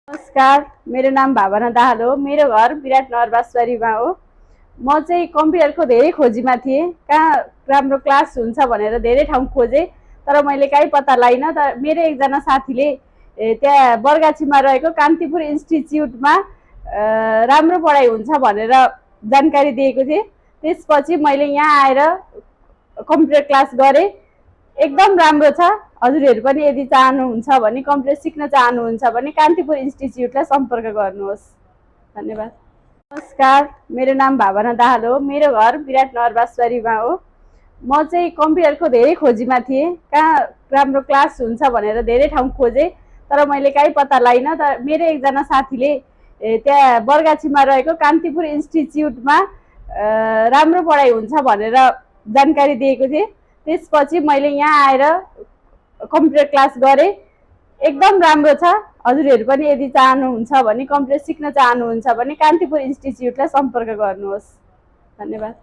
नमस्कार, मेरो नाम भावना दाहाल हो। मेरो घर विराटनगर बाँसबारीमा हो। म चाहिँ कम्प्युटरको धेरै खोजीमा थिएँ। कहाँ राम्रो क्लास हुन्छ भनेर धेरै ठाउँ खोजेँ, तर मैले कहीँ पत्ता लगाइनँ। तर मेरो एकजना साथीले त्यहाँ बरगाछीमा रहेको कान्तिपुर इन्स्टिच्युटमा राम्रो पढाइ हुन्छ भनेर जानकारी दिएको थिएँ। त्यसपछि मैले यहाँ आएर कम्प्युटर क्लास गरेँ। एकदम राम्रो छ। हजुरहरू पनि यदि चाहनुहुन्छ भने, कम्प्युटर सिक्न चाहनुहुन्छ भने कान्तिपुर इन्स्टिच्युटलाई सम्पर्क गर्नुहोस्। धन्यवाद। नमस्कार, मेरो नाम भावना दाहाल हो। मेरो घर विराटनगर बाँसबारीमा हो। म चाहिँ कम्प्युटरको धेरै खोजीमा थिएँ। कहाँ राम्रो क्लास हुन्छ भनेर धेरै ठाउँ खोजेँ, तर मैले कहीँ पत्ता लगाइनँ। तर मेरो एकजना साथीले त्यहाँ बरगाछीमा रहेको कान्तिपुर इन्स्टिच्युटमा राम्रो पढाइ हुन्छ भनेर जानकारी दिएको थिएँ। त्यसपछि मैले यहाँ आएर कम्प्युटर क्लास गरेँ। एकदम राम्रो छ। हजुरहरू पनि यदि चाहनुहुन्छ भने, कम्प्युटर सिक्न चाहनुहुन्छ भने कान्तिपुर इन्स्टिच्युटलाई सम्पर्क गर्नुहोस्। धन्यवाद।